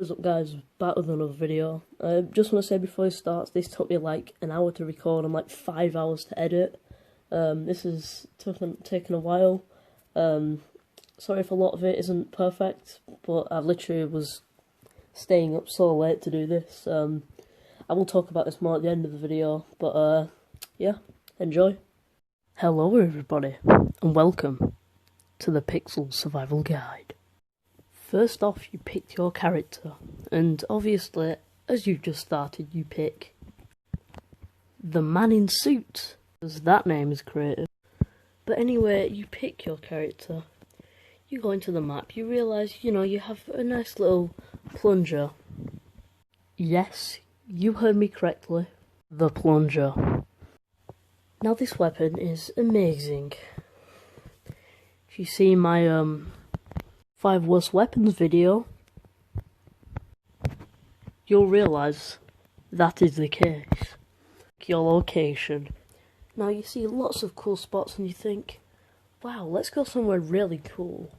What's up guys, back with another video. Just want to say before it starts, this took me like an hour to record and like 5 hours to edit. This has taken a while. Sorry if a lot of it isn't perfect, but I literally was staying up so late to do this. I will talk about this more at the end of the video, but yeah, enjoy. Hello everybody, and welcome to the Pixel Survival Guide. First off, you picked your character, and obviously, as you've just started, you pick the man in suit, as that name is creative. But anyway, you pick your character, you go into the map, you realise, you have a nice little plunger. Yes, you heard me correctly, the plunger. Now this weapon is amazing. If you see my 5 worst weapons video, you'll realise that is the case. Your location. Now you see lots of cool spots and you think, wow, let's go somewhere really cool.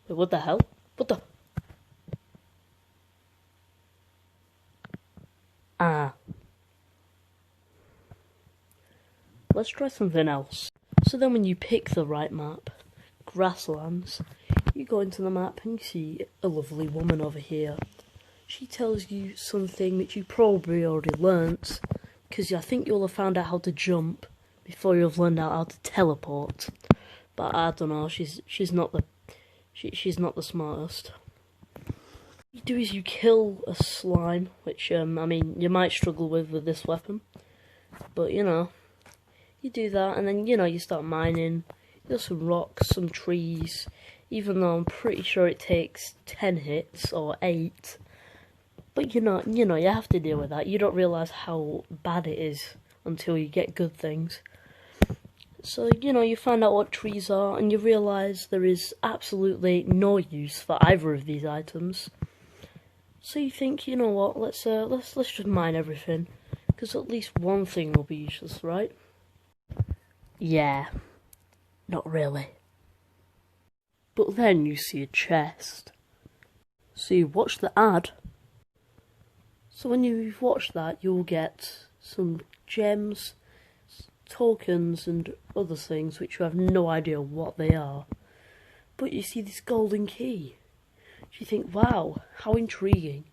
Wait, what the hell? What the? Let's try something else. So then when you pick the right map, Grasslands, you go into the map and you see a lovely woman over here. She tells you something which you probably already learnt, because I think you'll have found out how to jump before you've learned out how to teleport. But I don't know, she's not the smartest. What you do is you kill a slime, which I mean you might struggle with this weapon, but you do that, and then you start mining. There's some rocks, some trees, even though I'm pretty sure it takes 10 hits or 8. But you have to deal with that. You don't realise how bad it is until you get good things. So, you find out what trees are, and you realise there is absolutely no use for either of these items. So you think, you know what, let's just mine everything, because at least one thing will be useless, right? Yeah. Not really. But then you see a chest. So you watch the ad. So when you've watched that, you'll get some gems, tokens and other things which you have no idea what they are. But you see this golden key. You think, wow, how intriguing.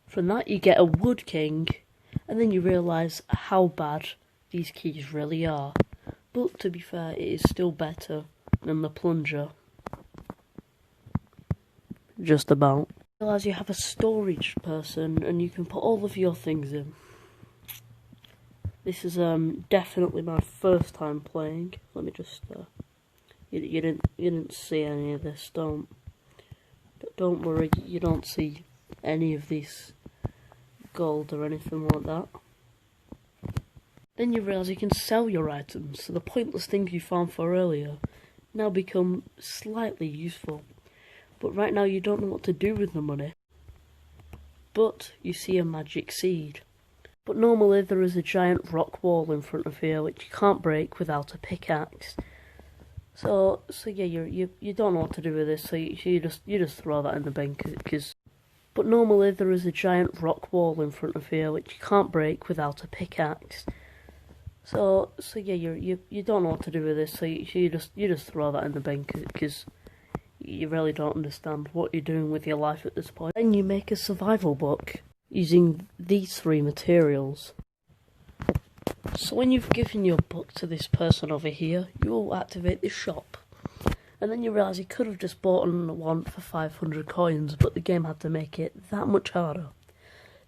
From that you get a wood king, and then you realise how bad these keys really are. But to be fair, it is still better than the plunger. Just about. Realize you have a storage person and you can put all of your things in. This is definitely my first time playing. Let me just you didn't see any of this. Don't worry, you don't see any of this gold or anything like that. Then you realise you can sell your items, so the pointless things you farmed for earlier now become slightly useful. But right now you don't know what to do with the money. But you see a magic seed. But normally there is a giant rock wall in front of here which you can't break without a pickaxe. So yeah, you don't know what to do with this, so you just throw that in the bin, But normally there is a giant rock wall in front of here which you can't break without a pickaxe. So yeah, you don't know what to do with this, so you just throw that in the bin, because you really don't understand what you're doing with your life at this point. Then you make a survival book using these 3 materials. So when you've given your book to this person over here, you will activate the shop. And then you realise you could have just bought one for 500 coins, but the game had to make it that much harder.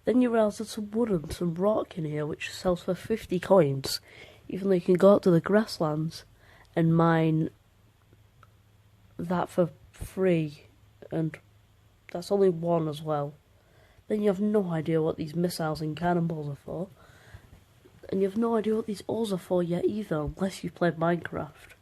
Then you realise there's some wood and some rock in here which sells for 50 coins, even though you can go out to the grasslands and mine that for free, and that's only one as well. Then you have no idea what these missiles and cannonballs are for, and you have no idea what these ores are for yet either, unless you played Minecraft.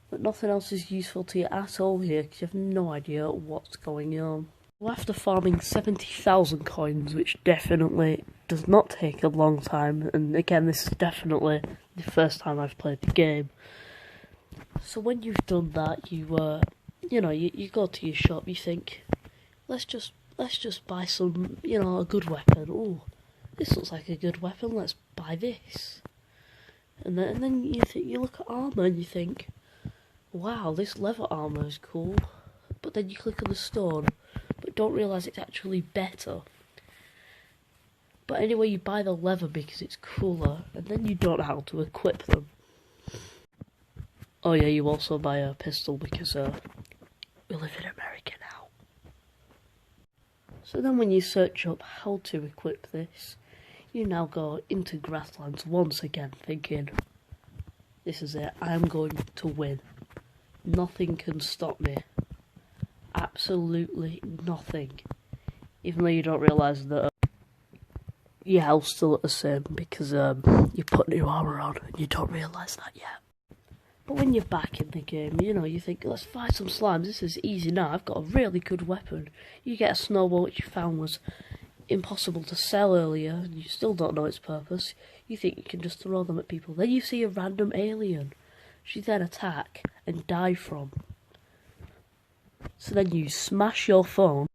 But nothing else is useful to you at all here, because you have no idea what's going on. Well, after farming 70,000 coins, which definitely does not take a long time, and again this is definitely the first time I've played the game. So when you've done that, you you go to your shop, you think, let's just buy some, a good weapon. Oh, this looks like a good weapon. Let's buy this. And then you look at armor and you think, wow, this leather armor is cool. But then you click on the stone, but don't realize it's actually better. But anyway, you buy the leather because it's cooler, and then you don't know how to equip them. Oh yeah, you also buy a pistol because we live in America now. So then when you search up how to equip this, you now go into Grasslands once again thinking, this is it, I am going to win. Nothing can stop me. Absolutely nothing. Even though you don't realise that your health's still at the same because you put new armour on and you don't realise that yet. But when you're back in the game, you think, let's fight some slimes, this is easy now, I've got a really good weapon. You get a snowball which you found was impossible to sell earlier, and you still don't know its purpose. You think you can just throw them at people. Then you see a random alien, which you then attack and die from. So then you smash your phone,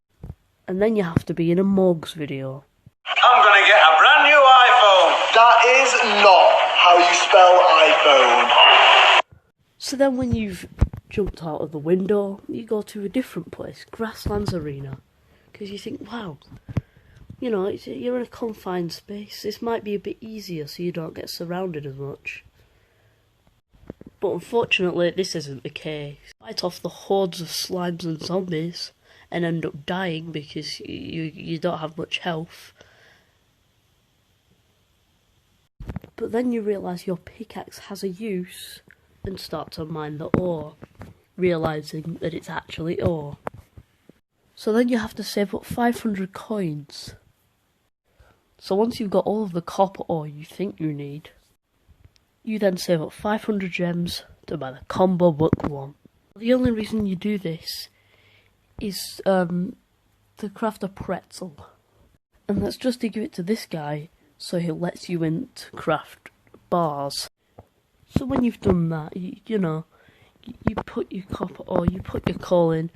and then you have to be in a Morgs video. I'm gonna get a brand new iPhone! That is not how you spell iPhone. So then when you've jumped out of the window, you go to a different place, Grasslands Arena. Because you think, wow, you're in a confined space. This might be a bit easier so you don't get surrounded as much. But unfortunately, this isn't the case. Fight off the hordes of slimes and zombies and end up dying because you don't have much health. But then you realise your pickaxe has a use and start to mine the ore, realising that it's actually ore. So then you have to save up 500 coins. So once you've got all of the copper ore you think you need, you then save up 500 gems to buy the combo book one. The only reason you do this is to craft a pretzel. And that's just to give it to this guy so he lets you in to craft bars. So when you've done that, you put your copper ore, you put your coal in,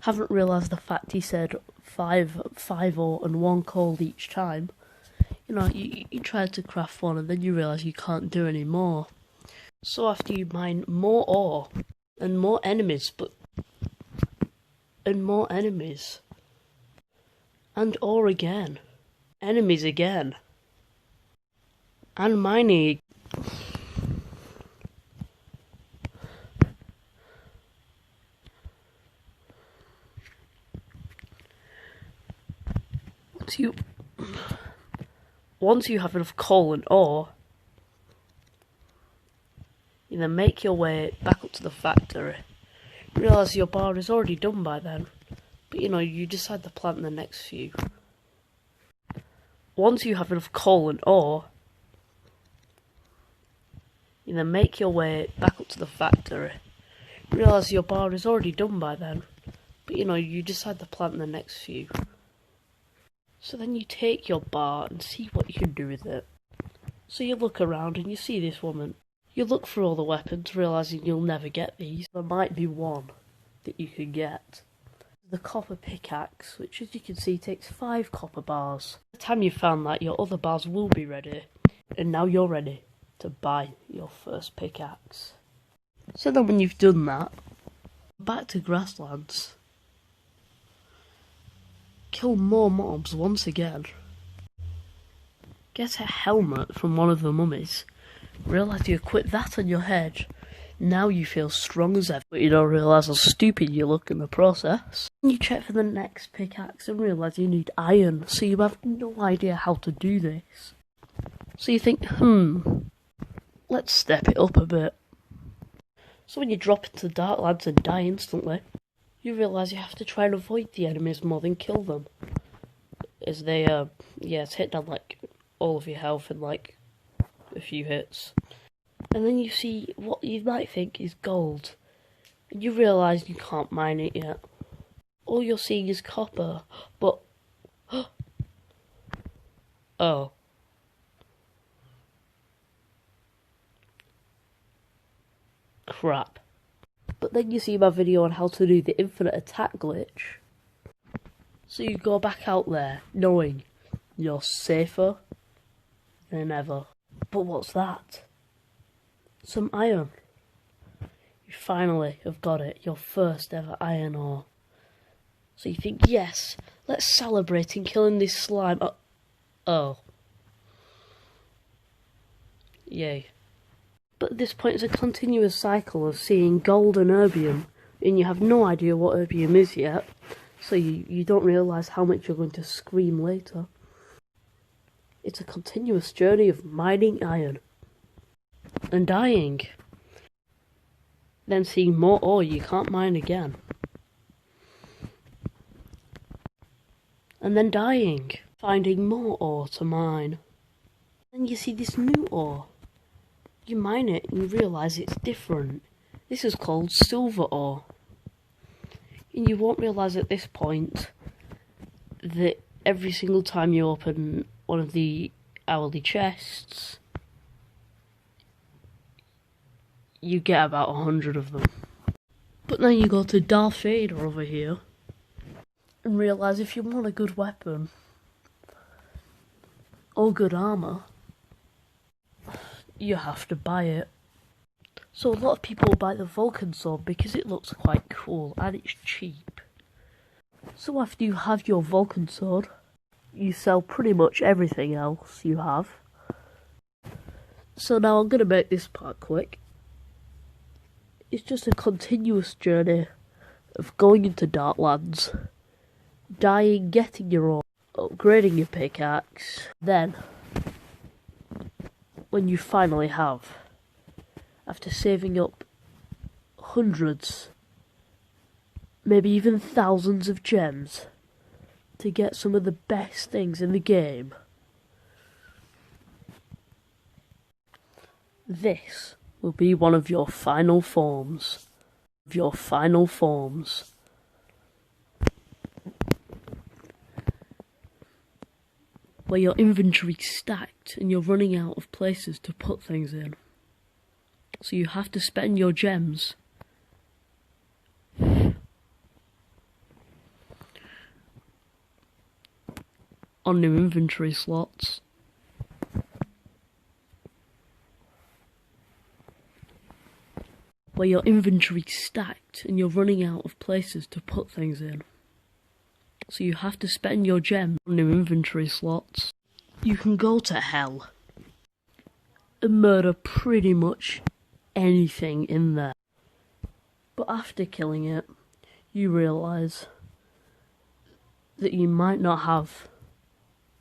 haven't realised the fact he said 5 ore and 1 coal each time. You try to craft one and then you realise you can't do any more. So after you mine more ore and more enemies, and ore again, enemies again, and mining. Once you have enough coal and ore, you then make your way back up to the factory. You realise your bar is already done by then, but you decide to plant the next few. Once you have enough coal and ore, you then make your way back up to the factory. You realise your bar is already done by then, but you decide to plant the next few. So then you take your bar and see what you can do with it. So you look around and you see this woman. You look for all the weapons, realising you'll never get these. There might be one that you can get. The copper pickaxe, which as you can see takes 5 copper bars. By the time you've found that, your other bars will be ready. And now you're ready to buy your first pickaxe. So then when you've done that, back to Grasslands. Kill more mobs once again. Get a helmet from one of the mummies. Realise you equip that on your head. Now you feel strong as ever, but you don't realise how stupid you look in the process. You check for the next pickaxe and realise you need iron, so you have no idea how to do this. So you think, let's step it up a bit. So when you drop into the Darklands and die instantly, you realise you have to try and avoid the enemies more than kill them. As they, it's hit down all of your health in a few hits. And then you see what you might think is gold. And you realise you can't mine it yet. All you're seeing is copper, but... oh. Crap. But then you see my video on how to do the infinite attack glitch. So you go back out there knowing you're safer than ever. But what's that? Some iron. You finally have got it, your first ever iron ore. So you think, yes, let's celebrate in killing this slime. Oh. Yay. But at this point it's a continuous cycle of seeing gold and erbium, and you have no idea what erbium is yet, so you don't realise how much you're going to scream later. It's a continuous journey of mining iron. And dying. Then seeing more ore you can't mine again. And then dying. Finding more ore to mine. Then you see this new ore. You mine it and you realise it's different. This is called silver ore. And you won't realise at this point that every single time you open one of the hourly chests, you get about 100 of them. But then you go to Darth Vader over here and realise if you want a good weapon or good armour, you have to buy it. So a lot of people buy the Vulcan sword because it looks quite cool and it's cheap. So after you have your Vulcan sword, you sell pretty much everything else you have. So now I'm going to make this part quick. It's just a continuous journey of going into Darklands, dying, getting your ore, upgrading your pickaxe. Then, when you finally have, after saving up hundreds, maybe even thousands of gems to get some of the best things in the game, this will be one of your final forms. Where your inventory's stacked and you're running out of places to put things in. So you have to spend your gems on new inventory slots. Where your inventory's stacked and you're running out of places to put things in. So you have to spend your gems on new inventory slots. You can go to hell and murder pretty much anything in there. But after killing it, you realise that you might not have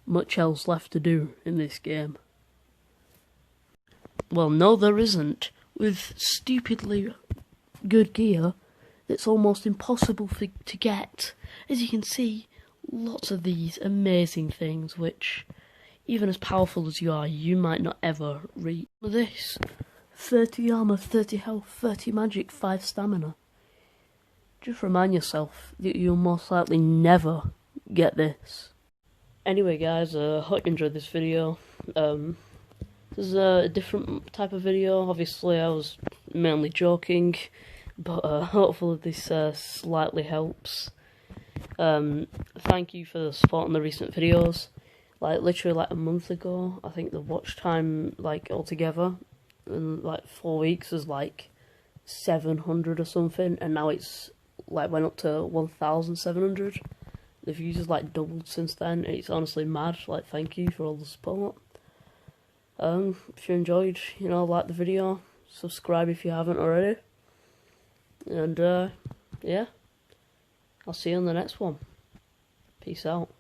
much else left to do in this game. Well, no, there isn't. With stupidly good gear that's almost impossible to get. As you can see, lots of these amazing things which, even as powerful as you are, you might not ever reach. This, 30 armour, 30 health, 30 magic, 5 stamina. Just remind yourself that you'll most likely never get this. Anyway guys, hope you enjoyed this video. This is a different type of video. Obviously I was mainly joking, but hopefully this slightly helps. Thank you for the support on the recent videos. Literally a month ago, I think the watch time altogether in 4 weeks was 700 or something, and now it's went up to 1,700. The views has doubled since then. It's honestly mad. Thank you for all the support. If you enjoyed, like the video, subscribe if you haven't already. And yeah, I'll see you on the next one. Peace out.